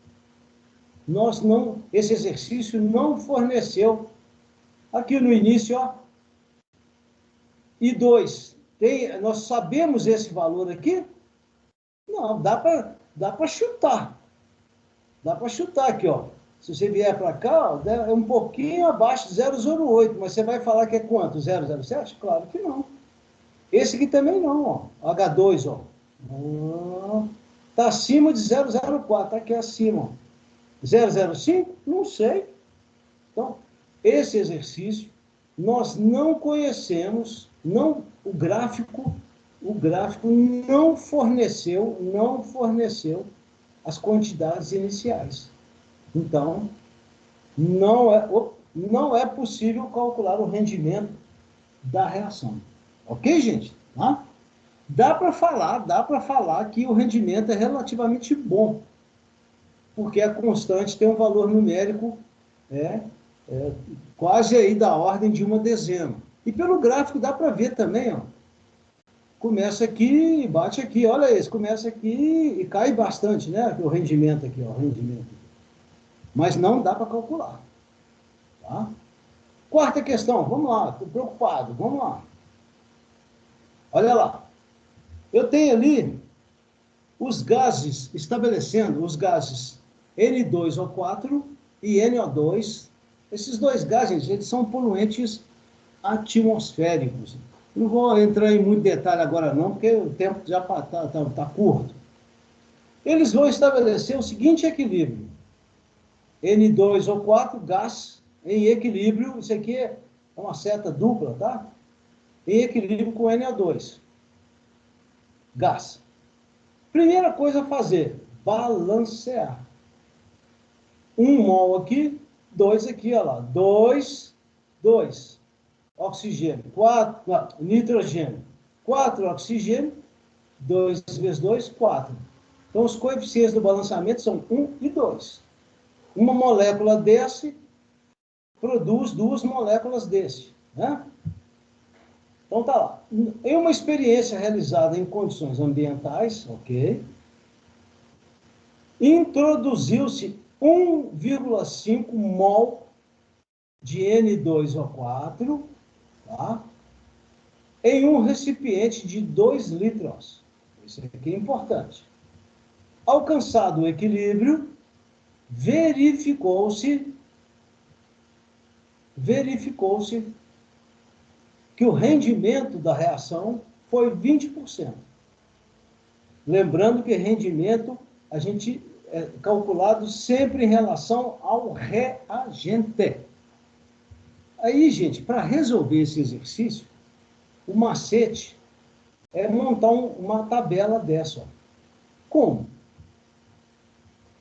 Speaker 1: Esse exercício não forneceu. Aqui no início, ó, I2, nós sabemos esse valor aqui? Não, dá para chutar. Dá para chutar aqui, ó. Se você vier para cá, ó, é um pouquinho abaixo de 0,08, mas você vai falar que é quanto? 0,07? Claro que não. Esse aqui também não, ó. H2, ó. Está acima de 0,04, está aqui acima. Ó. 0,05? Não sei. Então, esse exercício, nós não conhecemos, o gráfico não forneceu as quantidades iniciais. Então, não é possível calcular o rendimento da reação. Ok, gente? Tá? Dá para falar que o rendimento é relativamente bom, porque a constante tem um valor numérico quase aí da ordem de uma dezena. E pelo gráfico dá para ver também, ó. Começa aqui e bate aqui, olha esse, começa aqui e cai bastante, né? O rendimento aqui, ó, rendimento. Mas não dá para calcular. Tá? Quarta questão, vamos lá, estou preocupado, vamos lá. Olha lá. Eu tenho ali os gases, estabelecendo os gases N2O4 e NO2. Esses dois gases, eles são poluentes atmosféricos. Não vou entrar em muito detalhe agora não, porque o tempo já está curto. Eles vão estabelecer o seguinte equilíbrio. N2O4, gás, em equilíbrio, isso aqui é uma seta dupla, tá? Em equilíbrio com NO2. Gás. Primeira coisa a fazer, balancear. 1 mol aqui, 2 aqui, olha lá. 2. Oxigênio, 4, nitrogênio, 4 oxigênio, 2 vezes 2, 4. Então, os coeficientes do balanceamento são 1 e 2. Uma molécula desse produz 2 moléculas desse. Né? Então, tá lá. Em uma experiência realizada em condições ambientais, ok, introduziu-se 1,5 mol de N2O4, tá? Em um recipiente de 2 litros. Isso aqui é importante. Alcançado o equilíbrio, verificou-se que o rendimento da reação foi 20%. Lembrando que rendimento a gente é calculado sempre em relação ao reagente. Aí, gente, para resolver esse exercício, o macete é montar uma tabela dessa. Ó. Como?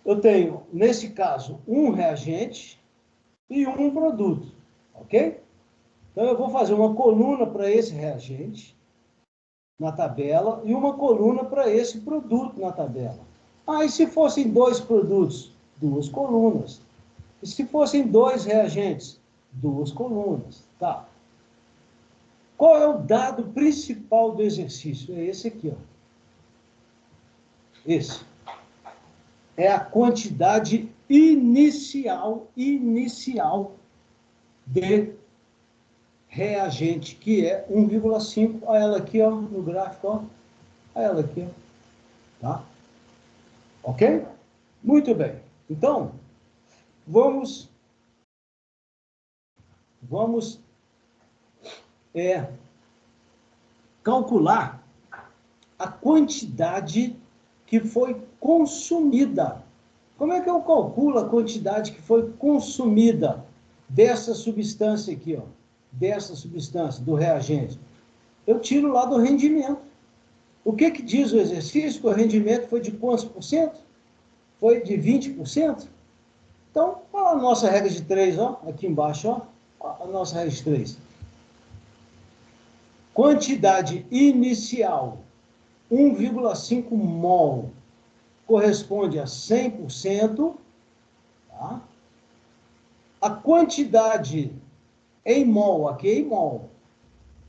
Speaker 1: Eu tenho, nesse caso, um reagente e um produto, ok? Então, eu vou fazer uma coluna para esse reagente na tabela e uma coluna para esse produto na tabela. E se fossem 2 produtos? 2 colunas. E se fossem 2 reagentes? 2 colunas. Tá. Qual é o dado principal do exercício? É esse aqui, ó. Esse. É a quantidade inicial de reagente, que é 1,5. Olha ela aqui, ó, no gráfico, ó. Olha ela aqui, ó. Tá? Ok? Muito bem. Então, vamos calcular a quantidade que foi consumida. Como é que eu calculo a quantidade que foi consumida dessa substância aqui, ó? Dessa substância, do reagente? eu tiro lá do rendimento. O que diz o exercício? Que o rendimento foi de quantos por cento? Foi de 20%? Então, a nossa regra de 3, ó, aqui embaixo, ó, a nossa regra de 3. Quantidade inicial, 1,5 mol, corresponde a 100%. Tá? A quantidade em mol, aqui em mol,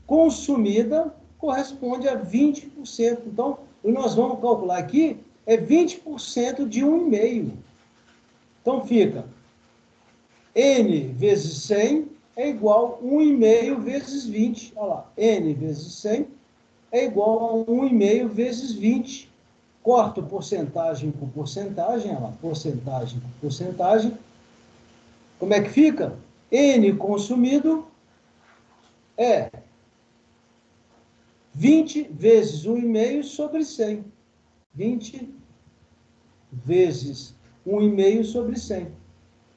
Speaker 1: consumida, corresponde a 20%. Então, o que nós vamos calcular aqui é 20% de 1,5. Então, fica N vezes 100 é igual a 1,5 vezes 20. Olha lá, N vezes 100 é igual a 1,5 vezes 20. Corto porcentagem por porcentagem, olha lá, porcentagem por porcentagem. Como é que fica? N consumido é 20 vezes 1,5 sobre 100. 20 vezes 1,5 sobre 100.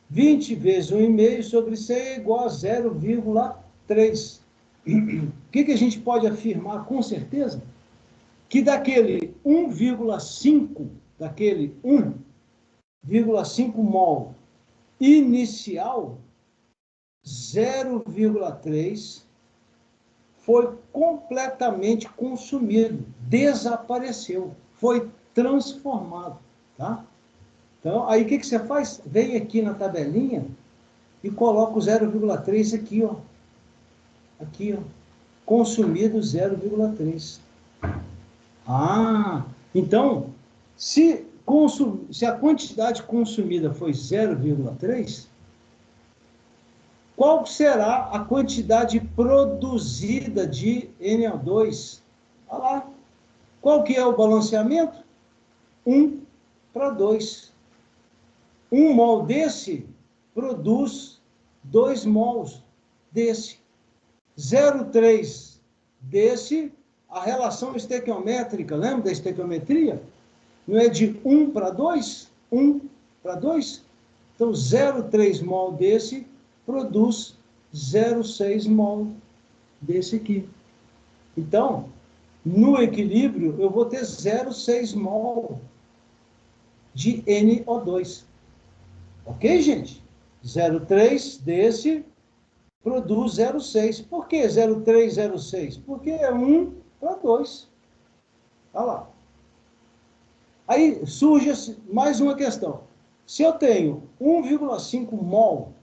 Speaker 1: 20 vezes 1,5 sobre 100 é igual a 0,3. O que a gente pode afirmar com certeza? Que daquele 1,5, daquele 1,5 mol inicial, 0,3 foi completamente consumido, desapareceu, foi transformado, tá? Então, aí o que você faz? Vem aqui na tabelinha e coloca o 0,3 aqui, ó. Aqui, ó. Consumido 0,3. Ah, então, se a quantidade consumida foi 0,3, qual será a quantidade produzida de NO2? Olha lá. Qual que é o balanceamento? 1:2. 1 mol desse produz 2 mols desse. 0,3 desse, a relação estequiométrica, lembra da estequiometria? Não é de 1:2? 1:2? Então, 0,3 mol desse produz 0,6 mol desse aqui. Então, no equilíbrio, eu vou ter 0,6 mol de NO2. Ok, gente? 0,3 desse produz 0,6. Por que 0,3, 0,6? Porque é 1:2. Olha lá. Aí surge mais uma questão. Se eu tenho 1,5 mol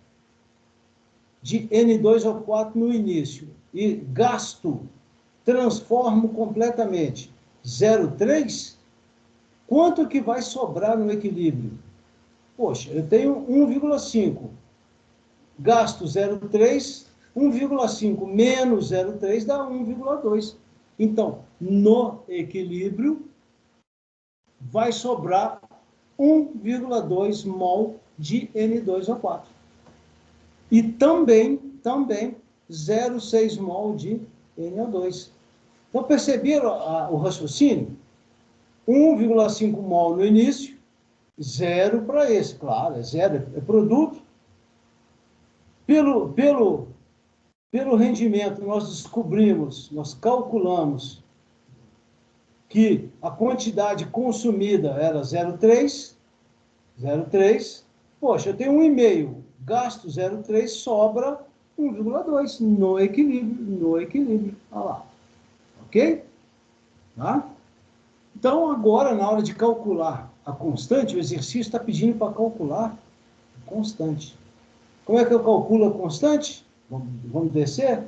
Speaker 1: de N2O4 no início e gasto, transformo completamente 0,3, quanto que vai sobrar no equilíbrio? Poxa, eu tenho 1,5, gasto 0,3, 1,5 menos 0,3 dá 1,2. Então, no equilíbrio, vai sobrar 1,2 mol de N2O4. E também 0,6 mol de NO2. Então, perceberam o raciocínio? 1,5 mol no início, 0 para esse, claro, é 0, é produto. Pelo rendimento, nós descobrimos, nós calculamos que a quantidade consumida era 0,3, poxa, eu tenho 1,5, gasto 0,3, sobra 1,2 no equilíbrio, olha lá, ok? Tá? Então, agora, na hora de calcular a constante, o exercício está pedindo para calcular a constante. Como é que eu calculo a constante? Vamos descer?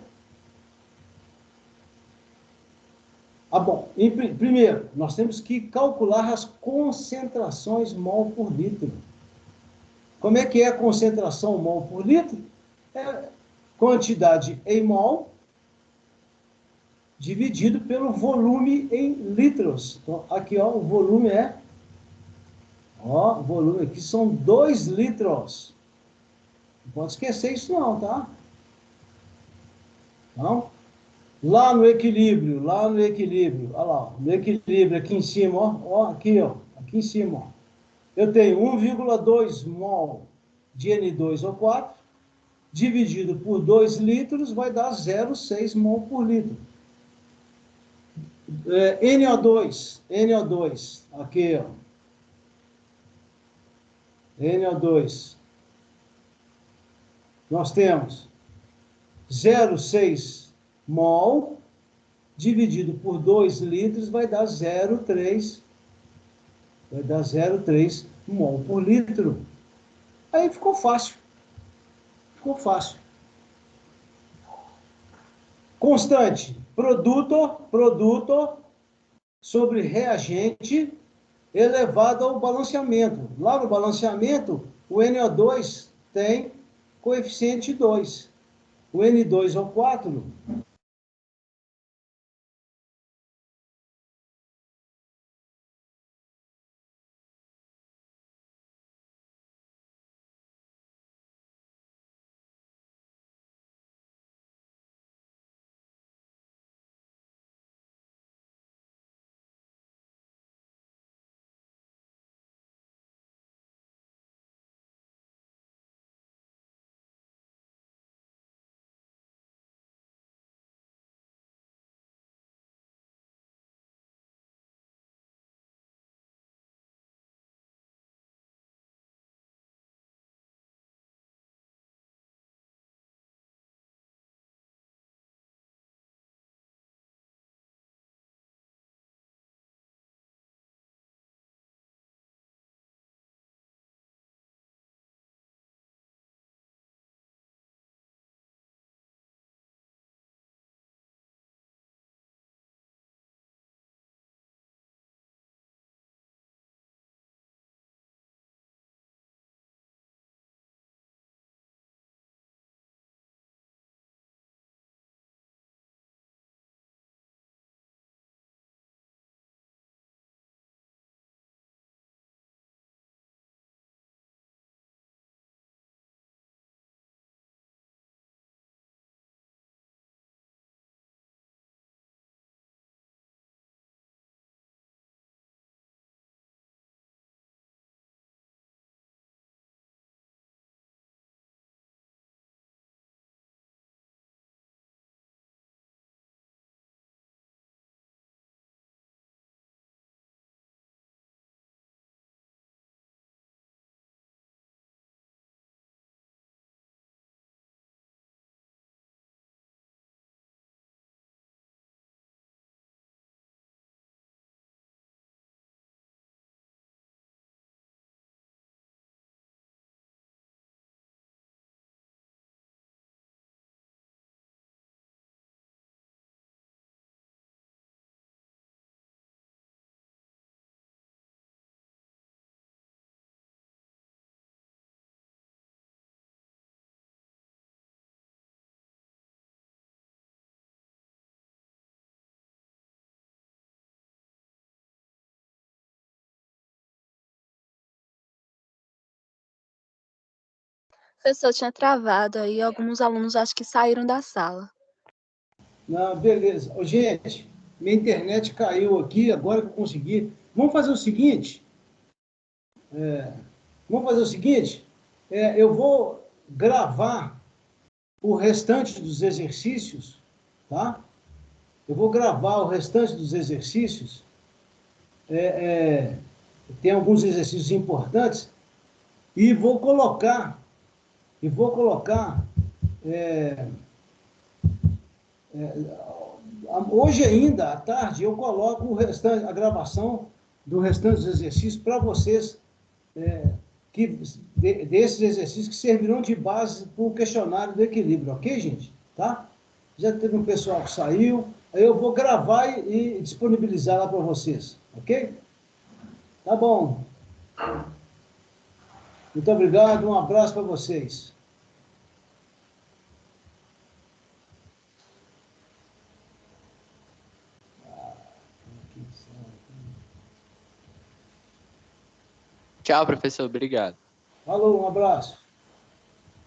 Speaker 1: Bom, primeiro, nós temos que calcular as concentrações mol por litro. Como é que é a concentração mol por litro? É quantidade em mol dividido pelo volume em litros. Então, aqui, ó, o volume é... Ó, o volume aqui são 2 litros. Não pode esquecer isso não, tá? Não? Lá no equilíbrio, olha lá, no equilíbrio aqui em cima, ó, aqui em cima, ó. Eu tenho 1,2 mol de N2O4, dividido por 2 litros, vai dar 0,6 mol por litro. NO2, aqui, ó. NO2. Nós temos 0,6 mol dividido por 2 litros vai dar 0,3. Vai dar 0,3 mol por litro. Aí ficou fácil. Ficou fácil. Constante. Produto sobre reagente elevado ao balanceamento. Lá no balanceamento, o NO2 tem coeficiente 2. O N2O4
Speaker 2: Professor, tinha travado aí, alguns alunos acho que saíram da sala.
Speaker 1: Não, beleza. Ô, gente, minha internet caiu aqui, agora que eu consegui. Vamos fazer o seguinte. Eu vou gravar o restante dos exercícios, tá? Eu vou gravar o restante dos exercícios. Tem alguns exercícios importantes e vou colocar hoje ainda, à tarde, eu coloco o restante, a gravação do restante dos exercícios para vocês, desses exercícios que servirão de base para o questionário do equilíbrio, ok, gente? Tá? Já teve um pessoal que saiu, aí eu vou gravar e disponibilizar lá para vocês, ok? Tá bom. Muito obrigado, um abraço para vocês.
Speaker 3: Tchau, professor. Obrigado.
Speaker 1: Falou, um abraço.